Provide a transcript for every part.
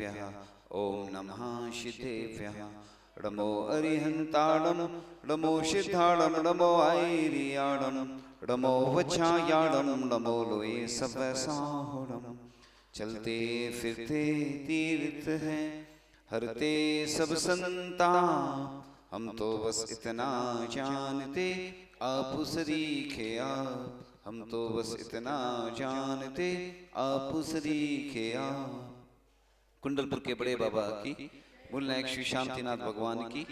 सिद्धेभ्यः ओम नमः सिद्धेभ्यः। नमो अरिहंताणं नमो सिद्धाणं नमो ऐरियाणं नमो वच्छायाणं नमो लोये सबसाहुणं। चलते फिरते तीर्थ हैं हरते सब संता, हम तो बस इतना जानते आप सरीखे आप, हम तो बस इतना जानते आप सरीखे आप। कुंडलपुर के बड़े बाबा की, मूल नायक श्री शांतिनाथ भगवान की,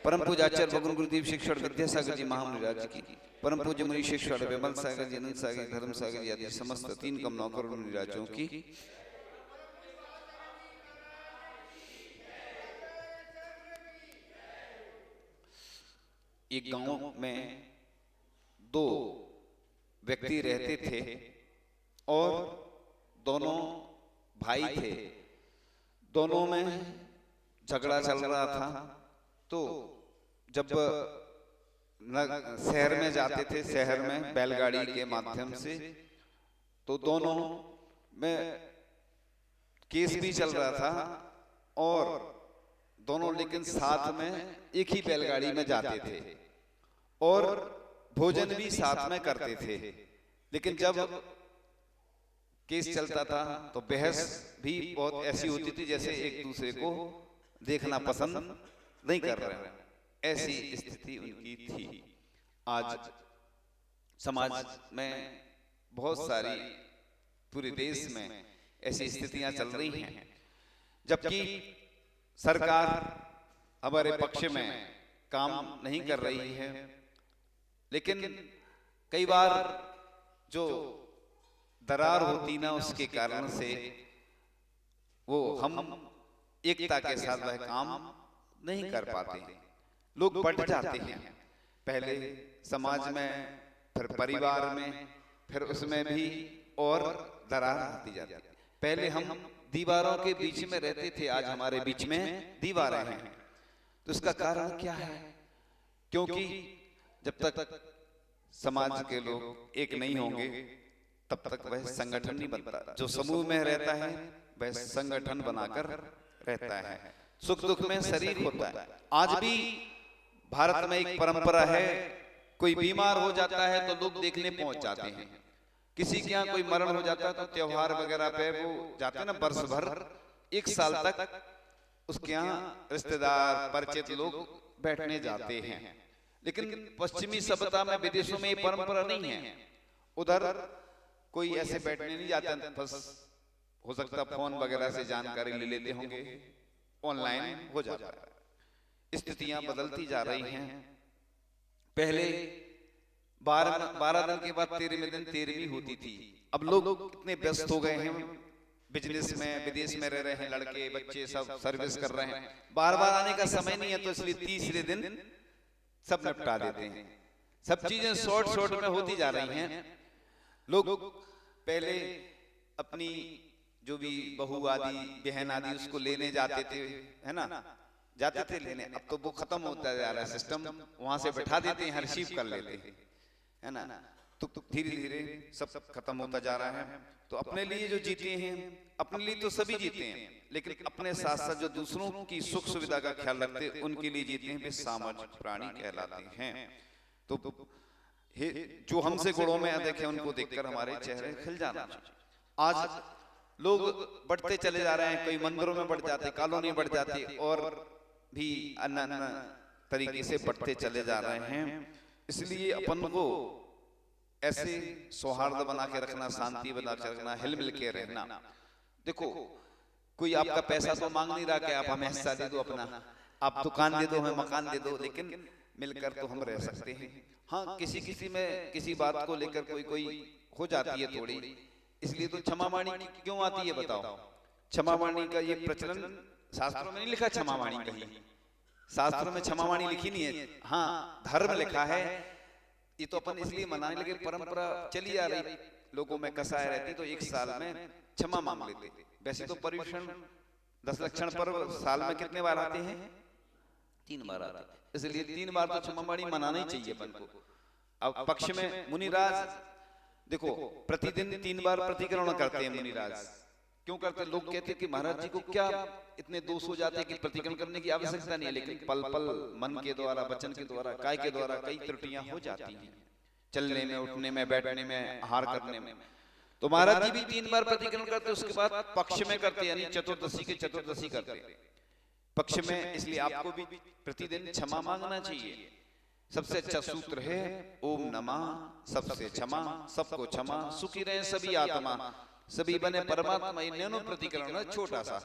परम पूज्य आचार्य भगवान गुरुदेव शिक्षण विद्यासागर जी महामुनिराज की, परम पूज्य मुनि शिक्षण विमल सागर जी, अनंत सागर जी, धर्म सागर जी आदि समस्त 3 कमलों करोड़ मुनिराजों की। एक गांव में 2 व्यक्ति रहते थे और दोनों भाई थे। दोनों में झगड़ा चल रहा था। तो जब शहर में जाते थे, शहर में बैलगाड़ी के माध्यम से, तो दोनों में केस भी चल रहा था और दोनों लेकिन साथ में एक ही बैलगाड़ी में जाते थे और भोजन भी साथ में करते थे। लेकिन जब केस चलता था तो बहस भी बहुत ऐसी होती थी जैसे एक दूसरे को देखना पसंद नहीं कर रहे हैं, ऐसी स्थिति उनकी थी। आज समाज में बहुत सारी, पूरे देश में ऐसी स्थितियां चल रही हैं, जबकि सरकार हमारे पक्ष में काम नहीं कर रही है। लेकिन कई बार जो दरार होती ना, उसके कारण से वो हम एकता के साथ वह काम नहीं कर पाते, लोग बढ़ जाते हैं। पहले समाज में, फिर परिवार में, फिर उसमें भी और दरार आती जाती है। पहले हम दीवारों के बीच में रहते थे, आज हमारे बीच में दीवारें हैं। तो इसका कारण क्या है? क्योंकि जब तक समाज के लोग एक नहीं होंगे तब तक वह संगठन नहीं बनता। जो समूह में रहता है वह संगठन बनाकर रहता है, सुख दुख में शरीक होता है। आज भी भारत में एक परंपरा है, कोई बीमार हो जाता है तो लोग देखने पहुंच जाते हैं। किसी के यहाँ कोई मरण हो जाता है तो त्योहार वगैरह पे वो जाते हैं ना, वर्ष भर 1 साल तक उसके यहाँ रिश्तेदार परिचित लोग बैठने जाते हैं। लेकिन पश्चिमी सभ्यता में, विदेशों में ये परंपरा नहीं है। उधर कोई ऐसे बैठने नहीं जाता, बस हो सकता फोन वगैरह से जानकारी ले लेते होंगे, ऑनलाइन हो जाता है। स्थितियां बदलती जा रही हैं। पहले 12 दिन के बाद 13वें दिन 13वीं होती थी। अब लोग इतने व्यस्त हो गए हैं, बिजनेस में, विदेश में रह रहे हैं, लड़के बच्चे सब सर्विस कर रहे हैं, बार बार आने का समय नहीं है, तो इसलिए तीसरे दिन सब निपटा देते हैं। सब चीजें शॉर्ट में होती जा रही हैं। लोग पहले अपनी जो भी बहू आदि, बहन आदि, उसको लेने जाते थे, है ना, जाते थे लेने। अब तो वो खत्म होता जा रहा है सिस्टम, वहां से बैठा देते हैं, रिसीव कर लेते हैं, है ना। तो धीरे धीरे सब खत्म होता जा रहा है। तो अपने लिए जो जीते हैं, अपने लिए तो सभी जीते हैं, लेकिन अपने साथ साथ जो दूसरों की सुख सुविधा का ख्याल रखते हैं, उनके लिए जीते हैं, वे सामाजिक प्राणी कहलाते हैं। तो जो हमसे गुणों में अधिक है उनको देखकर हमारे चेहरे खिल जाना चाहिए। आज लोग बढ़ते चले जा रहे हैं, कोई मंदिरों में बढ़ जाते, कॉलोनी बढ़ जाती, और भी अन्य तरीके से बढ़ते चले जा रहे हैं। इसलिए अपन को ऐसे सौहार्द बना के रखना, शांति बना के रखना, हिल मिल के रहना। देखो, कोई आपका पैसा तो मांग नहीं रहा कि आप हमें हिस्सा दे दो अपना, आप दुकान दे दो, हमें मकान दे दो, लेकिन मिलकर तो हम रह सकते हैं। हाँ, किसी में किसी बात को लेकर कोई हो जाती है थोड़ी, इसलिए तो क्षमावाणी क्यों आती है बताओ? क्षमावाणी का ये प्रचलन शास्त्रों में नहीं लिखा, क्षमावाणी कहीं शास्त्रों में क्षमावाणी लिखी नहीं है। हाँ, धर्म लिखा है। ये तो अपन इसलिए मनाने लगे, परंपरा चली आ रही, लोगों में कसाय रहती, तो 1 साल में क्षमा मांग लेते। वैसे तो पर्युषण 10 लक्षण पर्व साल में कितने बार आते हैं? 3 बार आते हैं। इसलिए 3 बार तो क्षमावाणी मनाना ही चाहिए अपन को। अब पक्ष में मुनिराज देखो, प्रतिदिन 3 बार प्रतिक्रमण करते हैं मुनिराज। क्यों करते? लोग कहते कि महाराज जी को क्या इतने दोष हो जाते कि प्रतिक्रमण करने की आवश्यकता नहीं है, लेकिन पल पल मन के द्वारा, वचन के द्वारा, काय के द्वारा कई त्रुटियां हो जाती हैं, चलने में, उठने में, बैठने में, आहार करने में। तो महाराज जी भी 3 बार प्रतिक्रमण करते, उसके बाद पक्ष में करते, यानी चतुर्दशी के चतुर्दशी करते पक्ष में। इसलिए आपको भी प्रतिदिन क्षमा मांगना चाहिए। सबसे अच्छा सूत्र है ओम नमः, सबसे क्षमा, सबको क्षमा, सुखी रहे सभी आत्मा, सभी बने परमात्मा। ये नैनो प्रतिक्रमण है, छोटा सा।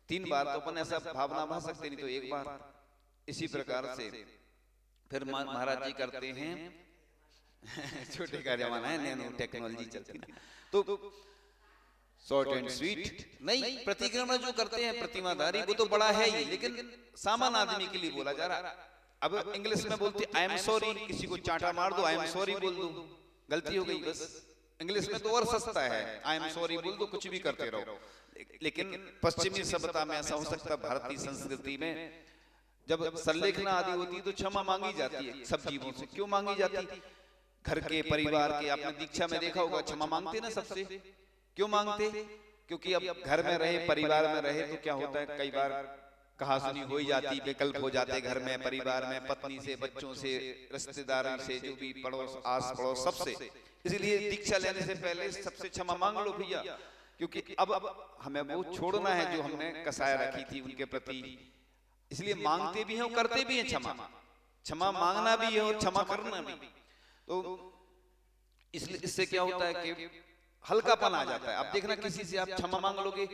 3 बार तो अपन ऐसा भावना भा सकते, नहीं तो 1 बार। इसी प्रकार से फिर महाराज जी करते हैं छोटे का जमाना है, नैनो टेक्नोलॉजी चलती है, तो शॉर्ट एंड स्वीट नहीं। प्रतिक्रमण जो करते हैं प्रतिमाधारी, वो तो बड़ा है ही, लेकिन सामान्य आदमी के लिए बोला जा रहा। अब इंग्लिश में बोलते आई एम सॉरी, किसी को चांटा मार दो, आई एम सॉरी बोल दो, गलती हो गई बस। इंग्लिश में तो और सस्ता है, आई एम सॉरी बोल दो, कुछ भी करते रहो। लेकिन पश्चिमी सभ्यता में ऐसा हो सकता है, भारतीय संस्कृति में जब संलेखना आदि होती है तो क्षमा मांगी जाती है सब जीवों से। क्यों मांगी जाती? घर के, परिवार के, आपने दीक्षा में देखा होगा क्षमा मांगते ना सबसे। क्यों मांगते? क्योंकि अब घर में रहे, परिवार में रहे तो क्या होता है, कई बार कहा सुनी हो जाती, विकल्प हो जाते घर में, परिवार में, पत्नी से, बच्चों से, रिश्तेदारों से, जो भी पड़ोस, आस पड़ोस, सबसे। इसलिए दीक्षा लेने से पहले सबसे क्षमा मांग लो भैया, क्योंकि अब हमें वो छोड़ना है जो हमने कसाय रखी थी उनके प्रति। इसलिए मांगते भी हैं और करते भी हैं क्षमा। क्षमा मांगना भी है और क्षमा करना भी। तो इसलिए इससे क्या होता है कि हल्कापन आ जाता है। अब देखना, किसी से आप क्षमा मांग लोगे,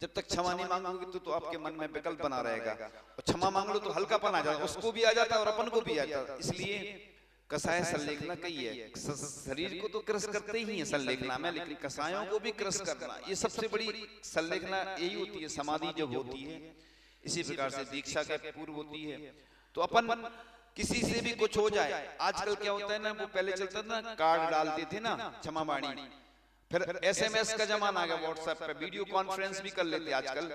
जब तक क्षमा नहीं मांगोगे तो आपके मन में विकल्प बना रहेगा, और क्षमा मांग लो तो हल्कापन आ जाता है, उसको भी आ जाता है और अपन को भी आ जाता है। इसलिए कसाय संलेखना कही है, शरीर को तो क्रश करते ही है संलेखना में, लेकिन कसायों को भी क्रश करना, ये सबसे बड़ी संलेखना यही होती है, समाधि जब होती है। इसी प्रकार से दीक्षा के पूर्व होती है। तो अपन किसी से भी कुछ हो जाए, आजकल क्या होता है ना, वो पहले चलता था ना, कार्ड डालते थे ना क्षमा बाणी, फिर SMS का जमाना आ गया, व्हाट्सएप पे वीडियो कॉन्फ्रेंस भी कर लेते आजकल,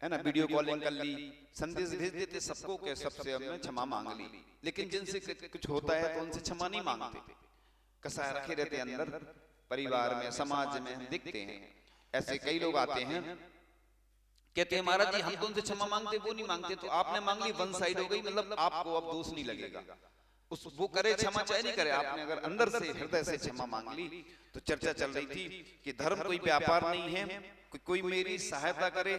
है ना, वीडियो कॉलिंग कर ली, संदेश भेज देते सबको के सबसे हमने क्षमा मांग ली। लेकिन जिनसे कुछ होता है तो उनसे क्षमा नहीं मांगते, कसाय रखे रहते अंदर, परिवार में, समाज में दिखते हैं। ऐसे कई लोग आते हैं, कहते हैं महाराज जी हम तो उनसे क्षमा मांगते, वो नहीं मांगते। तो आपने मांग ली, वन साइड हो गई, मतलब आपको अब दोष नहीं लगेगा। उस वो करे क्षमा चाहे नहीं करे, आपने अगर अंदर से, हृदय से क्षमा मांग ली। तो चर्चा चल रही थी कि धर्म कोई व्यापार नहीं है, कोई मेरी सहायता करे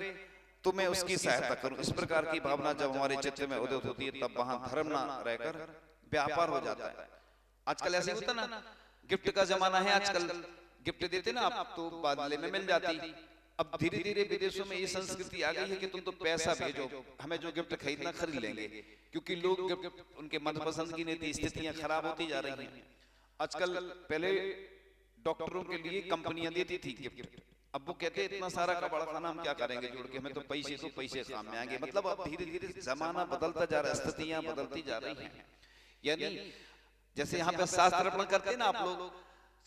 तो मैं उसकी सहायता करूं, इस प्रकार की भावना जब हमारे चित्त में उदित होती है, तब वहां धर्म ना रहकर व्यापार हो जाता है। आजकल ऐसे होता ना, गिफ्ट का जमाना है, आजकल गिफ्ट देते ना आप तो बदले में मिल जाती। अब धीरे धीरे विदेशों में ये संस्कृति आ गई है कि तुम तो पैसा भेजो, हमें जो गिफ्ट खरीदना खरीद लेंगे, क्योंकि लोग गिफ्ट उनके मनपसंद की नहीं थी, स्थितियां खराब होती जा रही हैं। आजकल पहले डॉक्टरों के लिए कंपनियां देती थी गिफ्ट, अब वो कहते हैं इतना सारा कबाड़ खाना हम क्या करेंगे जोड़ के, हमें तो पैसे काम में आएंगे। मतलब अब धीरे धीरे जमाना बदलता जा रहा है, स्थितियां बदलती जा रही हैं। यानी जैसे यहाँ पे शास्त्र अर्पण करते हैं ना आप लोग,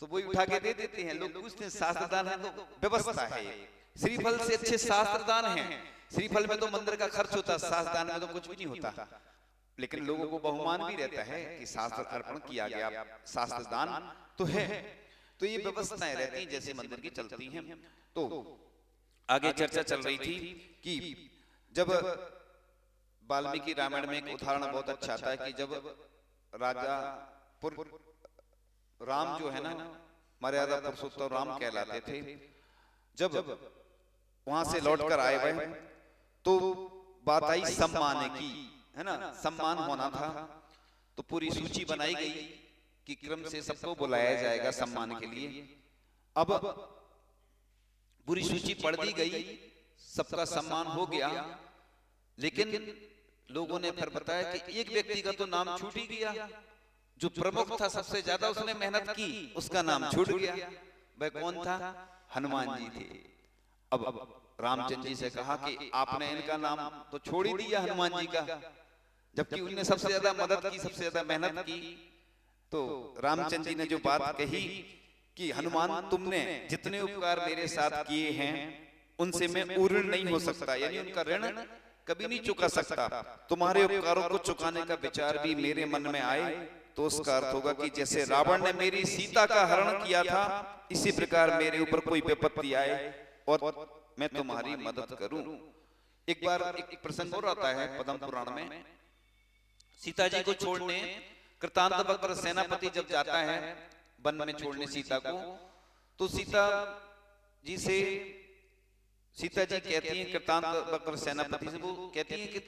तो वही उठा के दे देते हैं। लोग पूछते हैं शास्त्र दान है, तो व्यवस्था है, श्रीफल से अच्छे शास्त्र दान है। श्रीफल में तो मंदिर का खर्च होता है, शास्त्र दान में तो कुछ भी नहीं होता, लेकिन लोगों को बहुमान भी रहता है कि शास्त्र अर्पण किया गया, शास्त्र दान तो है। तो ये व्यवस्थाएं रहती हैं जैसे मंदिर की चलती हैं। तो आगे चर्चा चल रही थी कि जब वाल्मीकि रामायण में एक उदाहरण बहुत अच्छा आता है कि जब राजा राम जो है ना, मर्यादा पुरुषोत्तम राम कहलाते थे, जब वहां से लौटकर आए हुए तो बात आई सम्मान की, है ना, सम्मान होना था। तो पूरी सूची बनाई गई कि क्रम से सबको बुलाया जाएगा सम्मान के लिए। अब पूरी सूची पढ़ दी गई, सबका सम्मान हो गया, लेकिन लोगों ने फिर बताया कि एक व्यक्ति का तो नाम छूट ही गया, जो प्रमुख था, सबसे ज्यादा उसने मेहनत की, उसका नाम छूट गया। वह कौन था? हनुमान जी थे। अब रामचंद्र जी से कहा कि आपने इनका नाम तो छोड़ ही दिया हनुमान जी का, जबकि उन्होंने सबसे ज्यादा मदद की, सबसे ज्यादा मेहनत की। तो रामचंद्र जी ने जो बात कही कि हनुमान तुमने जितने उपकार मेरे साथ किए हैं उनसे मैं ऋण नहीं हो सकता, यानी उनका ऋण कभी नहीं चुका सकता। तुम्हारे उपकारों को चुकाने का विचार भी मेरे मन में आए तो उसका अर्थ होगा कि जैसे रावण ने मेरी सीता का हरण किया था, इसी प्रकार मेरे ऊपर कोई विपत्ति आए और मैं तुम्हारी मदद करूं। एक बार एक प्रसंग और आता है पद्म पुराण में, सीता जी को छोड़ने कृतांत सेनापति जब जाता है वन में छोड़ने सीता को, तो सीता जी कहती हैं कृतांत सेनापति से, वो कहती हैं कि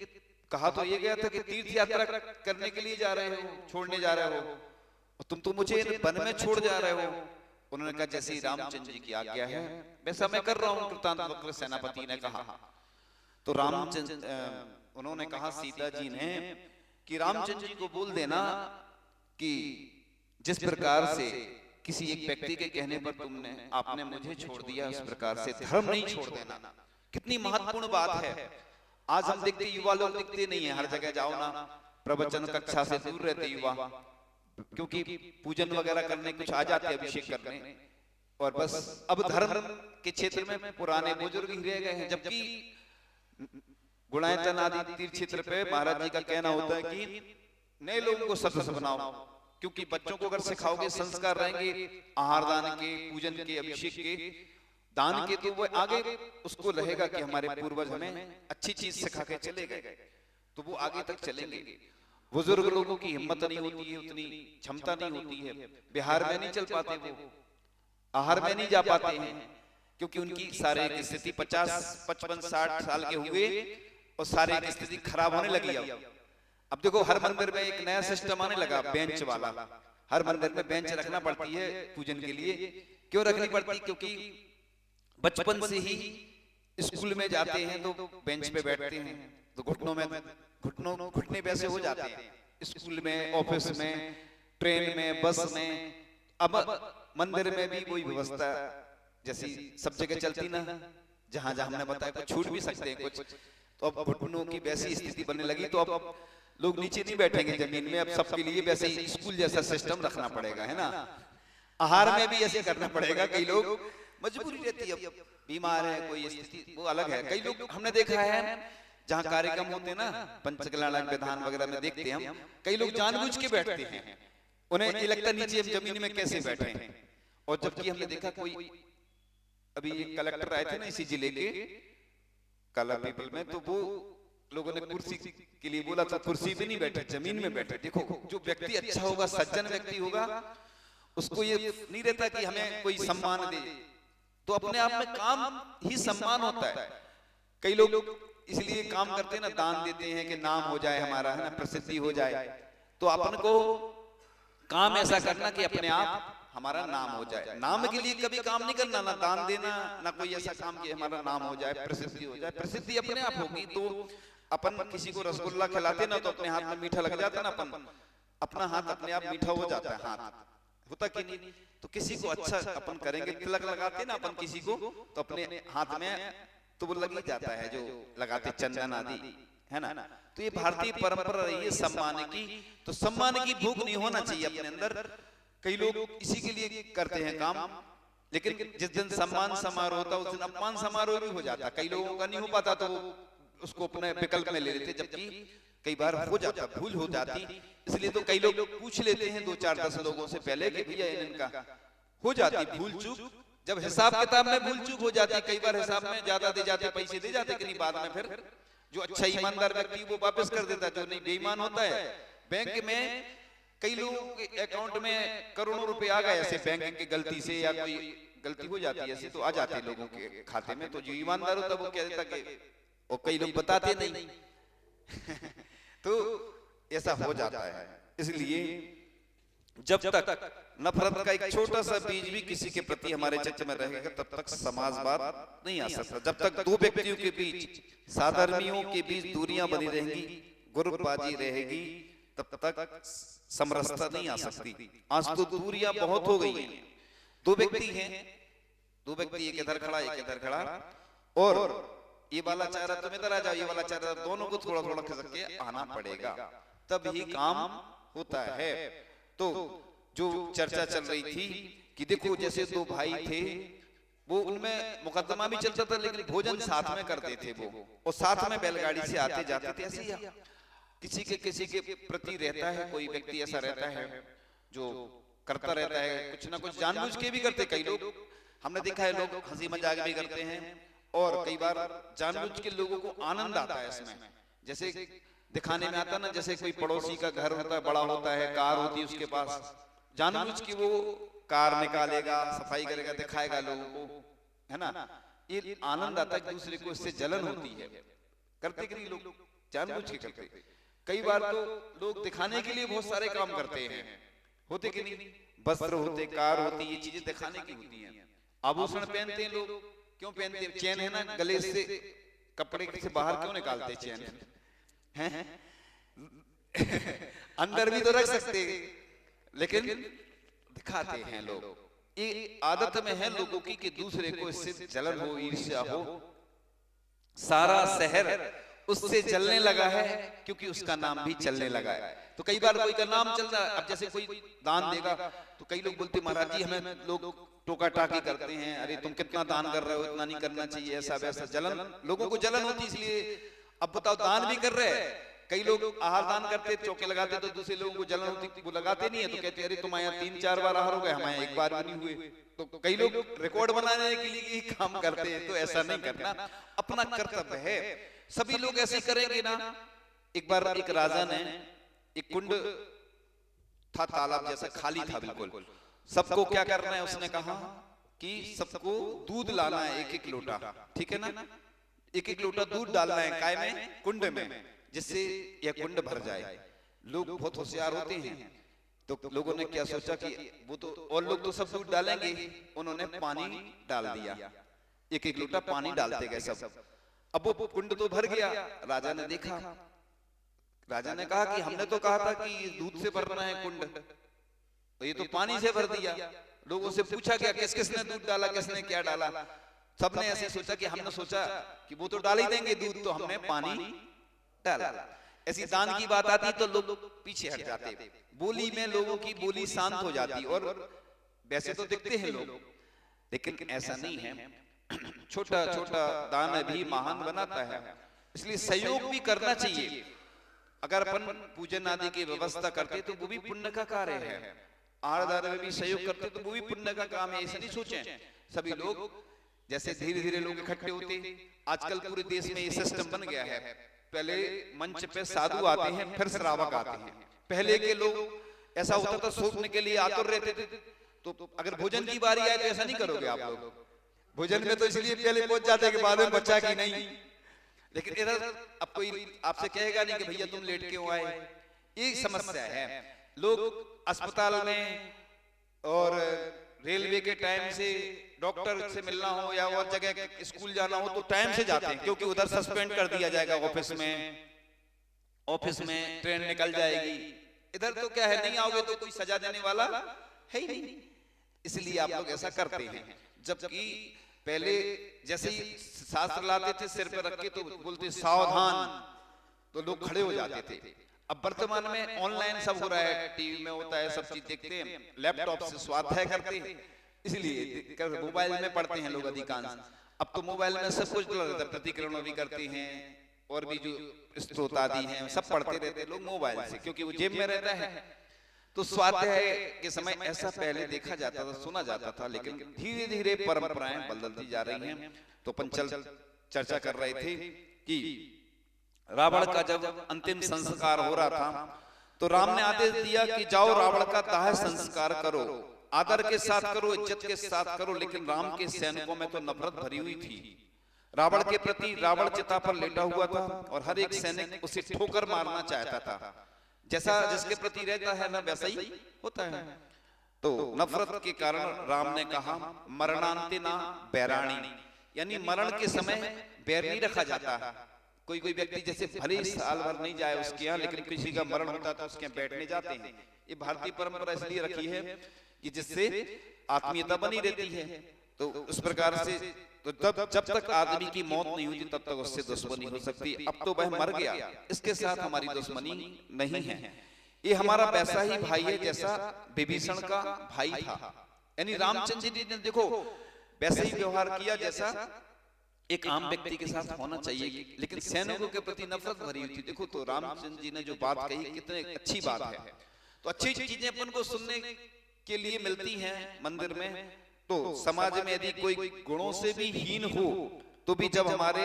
कहा तो ये गया था कि तीर्थ यात्रा करने के लिए जा रहे हो, छोड़ने जा रहे हो, और तुम तो मुझे वन में छोड़ जा रहे हो। उन्होंने कहा जैसी रामचंद्र जी की आज्ञा है वैसा मैं कर रहा हूं, कृतांत सेनापति ने कहा। तो रामचंद्र उन्होंने कहा सीता जी ने कि रामचंद्र जी को बोल देना कि जिस प्रकार से किसी एक व्यक्ति के कहने पर आपने मुझे छोड़ दिया, उस प्रकार से धर्म नहीं छोड़ देना। कितनी महत्वपूर्ण बात है। आज हम देखते युवा लोग दिखते नहीं है, हर जगह जाओ ना प्रवचन कक्षा से दूर रहते युवा, क्योंकि पूजन वगैरह करने कुछ आ जाते हैं, अभिषेक करने, और बस अब धर्म के क्षेत्र में पुराने बुजुर्ग ही रह गए हैं। जबकि गुणायतन आदि तीर्थ क्षेत्र पे महाराज जी का कहना होता है कि नए लोगों को सदस्य बनाओ, क्योंकि बच्चों को अगर सिखाओगे संस्कार रहेंगे आहार दान के, पूजन के, अभिषेक के, दान के, तो वो आगे उसको रहेगा कि हमारे पूर्वज हमें अच्छी चीज सिखा के चले गए, तो वो आगे तक चलेंगे। बुजुर्ग लोगों की हिम्मत नहीं होती है, उतनी क्षमता नहीं होती है, बिहार में नहीं चल पाते, वो आहार में नहीं जा पाते हैं, क्योंकि उनकी शारीरिक स्थिति 50, 55, 60 साल के हुए और शारीरिक स्थिति खराब होने लगी। अब देखो हर मंदिर में एक नया सिस्टम आने लगा, बेंच वाला। हर मंदिर में बेंच रखना पड़ती है पूजन के लिए। क्यों रखनी पड़ती? क्योंकि बचपन से ही स्कूल में जाते हैं तो बेंच पे बैठते हैं, तो घुटने वैसे हो जाते हैं, स्कूल में, ऑफिस में, ट्रेन में, बस में। अब मंदिर में भी वही व्यवस्था जैसी सब जगह चलती ना, जहां जहां हमने बताया कुछ छूट भी सकते हैं कुछ, तो अब घुटनों की वैसी स्थिति बनने लगी, तो अब लोग नीचे नहीं बैठेंगे जमीन में, अब सबके लिए वैसे ही स्कूल जैसा सिस्टम रखना पड़ेगा, है ना। आहार में भी ऐसे करना पड़ेगा, कई लोग मजबूरी रहती है, बीमार है, कोई स्थिति वो अलग है। कई लोग हमने देखा है जहाँ कार्यक्रम होते हैं ना, पंचकल्याण विधान वगैरह में देखते हैं हम, कई लोग जानबूझ के बैठते हैं, उन्हें ये लगता नीचे हम जमीन में कैसे बैठे हैं। और जबकि हमने देखा कोई अभी कलेक्टर आए थे ना इसी जिले के कला पीपल में, तो वो लोगों ने कुर्सी के लिए बोला था, कुर्सी पे नहीं बैठे, जमीन में बैठे। देखो जो व्यक्ति अच्छा होगा, सज्जन व्यक्ति होगा, उसको ये नहीं रहता कि हमें कोई सम्मान दे, तो अपने आप में काम ही सम्मान होता है। कई लोग इसलिए काम करते हैं ना, दान देते हैं कि नाम हो जाए हमारा, है ना, प्रसिद्धि हो जाए। तो अपन को काम ऐसा करना कि अपने आप हमारा नाम हो जाए। नाम के लिए कभी काम नहीं करना, ना दान देना, ना कोई ऐसा काम कि हमारा नाम हो जाए, प्रसिद्धि हो जाए। प्रसिद्धि अपने आप होगी। तो अपन किसी को रसगुल्ला खिलाते ना, तो अपने हाथ में मीठा लग जाता ना, अपन अपना हाथ अपने आप मीठा हो जाता है, हाथ होता कि नहीं। तो किसी को अच्छा अपन करेंगे, तिलक लगाते ना अपन किसी को, तो अपने हाथ में तो वो लग ही जाता है, जो लगाते चंदन आदि, है ना। तो ये भारतीय परंपरा रही है सम्मान की। तो सम्मान की भूख नहीं होना चाहिए अपने अंदर। कई लोग इसी के लिए करते हैं काम, लेकिन जिस दिन सम्मान समारोह होता उस दिन अपमान समारोह भी हो जाता। कई लोगों का नहीं हो पाता तो उसको अपने विकल्प में ले लेते, जबकि कई बार हो जाता, भूल हो जाती। इसलिए तो कई लोग पूछ लेते हैं 2, 4, 10 लोगों से पहले कि भैया इनका हो जाती भूल चूक। जब हिसाब किताब में भूल चूक हो जाती, कई बार हिसाब में ज्यादा दे जाते, पैसे दे जाते, कि नहीं बाद में फिर जो अच्छा ईमानदार व्यक्ति वो वापस कर देता, जो नहीं बेईमान होता है। बैंक में कई लोगों के अकाउंट में करोड़ों रुपए आ गए ऐसे बैंक की गलती से, या कोई गलती हो जाती है ऐसे, तो आ जाते लोगों के खाते में। तो जो ईमानदार होता वो कह देता कि, और कई लोग बताते नहीं तो ऐसा हो जाता है। इसलिए जब तक नफरत का एक छोटा सा बीज भी किसी के प्रति हमारे चित्त में रहेगा, तब तक समाजवाद नहीं आ सकता। जब तक दो व्यक्तियों के बीच, साधर्मियों के बीच दूरियां बनी रहेंगी, ग्रुपबाजी रहेगी, तब तक समरसता नहीं आ सकती। आज तो दूरियां बहुत हो गई हैं। दो व्यक्ति हैं, दो व्यक्ति, एक इधर खड़ा एक इधर खड़ा, और ये वाला चाह रहा तुम इधर आ जाओ, ये वाला चाह रहा, दोनों को थोड़ा थोड़ा खिसक के आना पड़ेगा, तब ही काम होता है। तो जो चर्चा चल रही थी कि देखो जैसे दो भाई थे, वो उनमें मुकदमा भी चलता था, लेकिन भोजन साथ में करते थे वो, और साथ में बैलगाड़ी से आते जाते थे। ऐसे ही किसी के प्रति रहता है, कोई व्यक्ति ऐसा रहता है जो करता रहता है, कुछ ना कुछ जानबूझ के भी करते। कई लोग हमने देखा है, लोग हंसी मजाक भी करते हैं, और कई बार जानबूझ के लोगों को आनंद आता है इसमें, जैसे दिखाने में आता ना, जैसे कोई पड़ोसी का घर होता है, बड़ा होता है, कार होती है उसके पास, जानबूझ के वो कार निकालेगा, सफाई करेगा, दिखाएगा लोगों को, है ना। ये आनंद आता है, दूसरे को इससे जलन होती है। करते कि नहीं लोग जानबूझ के करते। कई बार तो लोग दिखाने के लिए बहुत सारे काम करते हैं, होते कि नहीं, वस्त्र होते, कार होती, ये चीजें दिखाने की होती हैं। आभूषण पहनते हैं लोग, क्यों पहनते हैं? चैन है ना, गले से कपड़े से बाहर क्यों निकालते चैन हैं? अंदर भी तो रख सकते, लेकिन दिखाते हैं लोग। ये आदत में है लोगों की कि दूसरे को इससे जलन हो, ईर्ष्या हो। सारा शहर उससे चलने लगा है क्योंकि उसका नाम भी चलने लगा है। तो कई बार कोई का नाम चल रहा है, अब जैसे कोई दान देगा तो कई लोग बोलते महाराज जी हमें लोग टोका टाकी करते हैं, अरे तुम कितना दान कर रहे हो, इतना नहीं करना चाहिए, ऐसा वैसा, जलन, लोगों को जलन होती इसलिए। अब बताओ दान भी कर रहे हैं, कई लोग आहार दान करते, चौके लगाते, तो दूसरे लोगों को जलन होती, वो लगाते नहीं है तो कहते अरे तुम यहाँ 3-4 बार आहार हो गए, हमारे एक बार भी नहीं हुए। तो कई लोग रिकॉर्ड बनाने के लिए ही काम करते हैं, तो ऐसा नहीं करना, अपना कर्तव्य है। सभी लोग ऐसे करेंगे ना। एक बार एक राजा ने, एक कुंड था, तालाब जैसा खाली था बिल्कुल, सबको क्या करना है, उसने कहा कि सबको दूध लाना है, एक एक लोटा, ठीक है ना, एक एक लोटा दूध डालना है काय में, कुंड में, जिससे यह कुंड भर जाए। लोग बहुत होशियार होते हैं, तो लोगों ने क्या सोचा कि वो तो, और लोग तो सब दूध डालेंगे, उन्होंने पानी डाल दिया, एक एक लोटा पानी डालते गए सब। अब वो कुंड तो भर गया, राजा ने देखा, राजा ने कहा कि हमने तो कहा था कि दूध से भरना है कुंड, तो ये तो पानी से भर दिया। लोगों से पूछा गया किस किसने दूध डाला, किसने क्या डाला, सबने ऐसे सोचा कि हमने सोचा कि वो तो डाल ही देंगे दूध, तो हमने पानी डाला। ऐसी दान की बात आती तो लोग पीछे हट जाते, बोली में लोगों की बोली शांत हो जाती, और वैसे तो दिखते हैं लोग, लेकिन ऐसा नहीं है। छोटा छोटा दान भी महान बनाता है, इसलिए सहयोग भी करना चाहिए। अगर अपन पूजन आदि की व्यवस्था करते तो वो भी पुण्य का कार्य है, आरदान में भी सहयोग करते तो वो भी पुण्य का काम है। ऐसा नहीं सोचें सभी लोग, जैसे धीरे धीरे लोग इकट्ठे होते, आजकल पूरे देश में ये सिस्टम बन गया है। पहले मंच पे साधु आते हैं, फिर श्रावक आते हैं। पहले के लोग ऐसा होता था, सोचने के लिए आतुर रहते थे, तो अगर भोजन की बारी आए तो ऐसा नहीं करोगे आप लोग, भोजन में तो इसलिए पहले पहुंच जाते कि बाद में बच्चा की नहीं। लेकिन इधर अब कोई आपसे कहेगा नहीं कि भैया तुम लेट क्यों आए, ये समस्या है। लोग अस्पताल में और रेलवे के टाइम से, डॉक्टर से मिलना हो या और जगह स्कूल जाना हो तो टाइम से जाते हैं, क्योंकि उधर सस्पेंड कर दिया जाएगा, ऑफिस में ट्रेन निकल जाएगी। इधर तो क्या है, नहीं आओगे तो कोई सजा देने वाला है ही नहीं, इसलिए आप लोग ऐसा करते हैं। जबकि पहले जैसे ही शास्त्र लाते थे सिर पर रख के तो बोलते सावधान, तो लोग खड़े हो जाते थे। अब वर्तमान में ऑनलाइन सब हो रहा है, टीवी में होता है, सब चीज देखते हैं, लैपटॉप से स्वाध्याय करते हैं, इसलिए मोबाइल में पढ़ते हैं लोग अधिकांश। अब तो मोबाइल में सब कुछ रहता है, प्रतिक्रमण भी करते हैं, और भी जो स्त्रोत आदि हैं सब पढ़ते रहते हैं लोग मोबाइल से, क्योंकि वो जेब में रहता है। तो स्वाध्याय के समय ऐसा पहले देखा जाता था, सुना जाता था, लेकिन धीरे धीरे परंपराएं बदलती जा रही हैं। तो अपन चर्चा कर रहे थे कि रावण का जब अंतिम संस्कार हो रहा था तो राम ने आदेश दिया कि जाओ रावण का दाह संस्कार करो, आदर के साथ करो, इज्जत के साथ करो। लेकिन राम के सैनिकों में तो नफरत भरी हुई थी रावण के प्रति। रावण चिता पर लेटा हुआ था और हर एक सैनिक उसे ठोकर मारना चाहता था। जैसा जिसके प्रति रहता है ना वैसा ही होता है। तो नफरत के कारण राम ने कहा मरणांते ना बैराणी, यानी मरण के समय बैर नहीं रखा जाता। कोई कोई व्यक्ति जैसे भले साल भर नहीं जाए उसके यहाँ, लेकिन किसी का मरण होता है तो उसके यहाँ बैठने जाते हैं। ये भारतीय परंपरा इसलिए रखी है कि जिससे आत्मीयता बनी रहती है। तो उस प्रकार से तो जब तक आदमी की मौत नहीं हुई तब तक उससे दुश्मनी हो सकती। अब तो वह मर गया, इसके साथ हमारी दुश्मनी नहीं है। ये हमारा वैसा ही भाई है जैसा विभीषण का भाई था। यानी रामचंद्र जी ने देखो वैसे ही व्यवहार किया जैसा एक आम व्यक्ति के साथ होना चाहिए, लेकिन सैनिकों के प्रति नफरत भरी हुई थी। देखो तो रामचंद्र जी ने जो बात कही कितने अच्छी बात है। तो अच्छी चीजें अपन को सुनने के लिए मिलती हैं मंदिर में। तो समाज में यदि कोई गुणों से भी हीन हो तो भी जब हमारे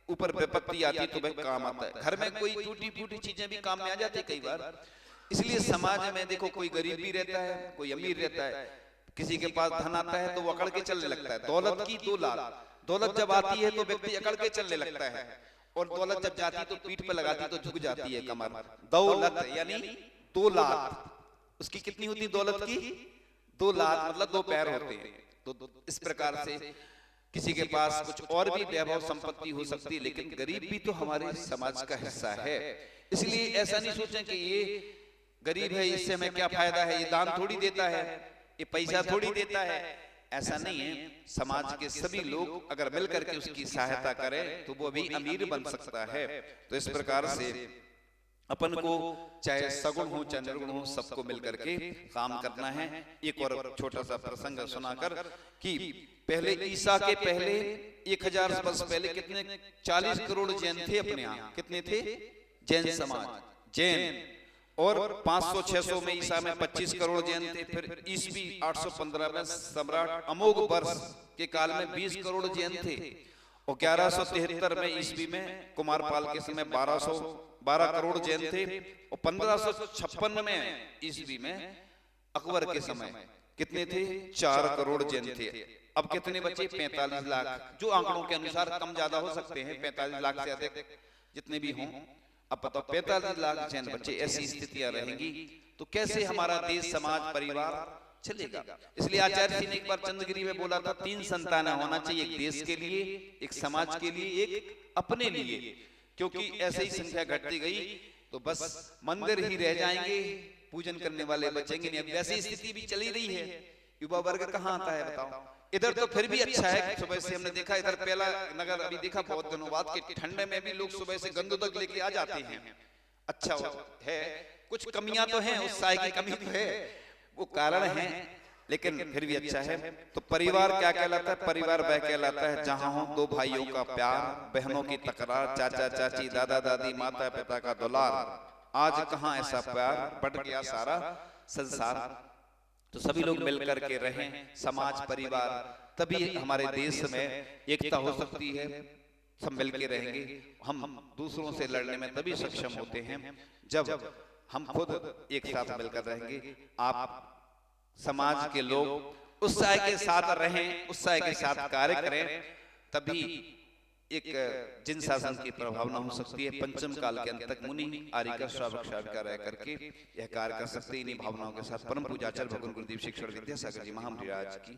ऊपर विपत्ति आती है तो वह काम आता है। घर में कोई टूटी फूटी चीजें भी काम में आ जाती है कई बार। इसलिए समाज में देखो कोई गरीब भी रहता है, कोई अमीर रहता है, किसी के पास धन आता है तो वो अकड़ के चलने लगता है। दौलत की दो लात, दौलत जब आती है तो व्यक्ति अकड़ के चलने लगता है, और दौलत जब जाती है तो पीठ पे लगाती तो झुक जाती है कमर। दौलत यानी दो लात, उसकी कितनी होती है दौलत की? दो लात मतलब दो पैर होते हैं। तो इस प्रकार से किसी के पास कुछ और भी वैभव संपत्ति हो सकती है, लेकिन गरीब भी तो हमारे समाज का हिस्सा है। इसलिए ऐसा नहीं सोचें कि ये गरीब है इससे हमें क्या फायदा है, ये दान थोड़ी देता है, ये पैसा थोड़ी देता है। ऐसा नहीं है। समाज के सभी लोग अगर मिलकर के उसकी सहायता करें तो वो भी अमीर बन सकता है। तो इस प्रकार से अपन को चाहे सगुण हो चाहे निर्गुण हो, सबको मिलकर के काम करना है। एक और छोटा सा प्रसंग सुनाकर कि पहले ईसा के पहले 1000 वर्ष पहले कितने 40 करोड़ जैन थे अपने यहाँ। कितने थे? जैन समाज, जैन। और 500-600 में ईसा में 25 करोड़ जैन थे। फिर ईस्वी 815 में सम्राट अमोघ वर्ष के काल में 20 करोड़ जैन थे। और 1173 में ईस्वी में कुमारपाल के समय 12 करोड़ जैन थे। और 1556 में ईस्वी में अकबर के समय कितने थे? 4 करोड़ जैन थे। अब कितने बचे? 45 लाख। जो आंकड़ों के अनुसार कम ज्यादा हो सकते हैं, 45 लाख से अधिक जितने भी हों। अब बताओ 45 लाख जैन बच्चे, ऐसी स्थितियां रहेंगी तो कैसे हमारा देश, समाज, परिवार चलेगा? इसलिए आचार्य जी ने एक बार चंद्रगिरी में बोला था 3 संतान होना चाहिए, एक देश के लिए, एक समाज के लिए, एक अपने लिए। क्योंकि ऐसे ही संख्या घटती गई तो बस मंदिर ही रह जाएंगे, पूजन करने वाले बचेंगे नहीं। अब वैसी स्थिति भी चली रही है, युवा वर्ग कहाँ आता है बताओ। इधर तो फिर भी अच्छा है, सुबह से हमने देखा इधर पहला नगर अभी देखा बहुत दिनों बाद के ठंडे में भी लोग सुबह से गंदोदक लेके आ जाते हैं। अच्छा है, कुछ कमियां तो हैं, उत्साह की कमी तो है, वो कारण है, लेकिन फिर भी अच्छा है। तो परिवार क्या कहलाता है? परिवार वह कहलाता है जहां हो 2 भाइयों का प्यार, बहनों की तकरार, चाचा चाची, दादा दादी, माता पिता का दुलार। आज कहाँ ऐसा प्यार, बट गया सारा संसार। तो सभी लोग मिलकर के रहें, समाज, परिवार, तभी हमारे देश में एकता हो सकती है। सब मिल के रहेंगे, हम दूसरों से लड़ने में तभी सक्षम होते हैं जब हम खुद एक साथ मिलकर रहेंगे। आप समाज के लोग उत्साह के साथ रहें, उत्साह के साथ कार्य करें, तभी एक जिन शासन की प्रभावना हो सकती है। पंचम काल के अंत तक मुनि आर्य श्रावक श्राविका रह करके यह कार्य कर सकते। इन्हीं भावनाओं के साथ परम पूजाचार्य भगवान गुरुदेव शिक्षण विद्यासागर जी महामंडराज की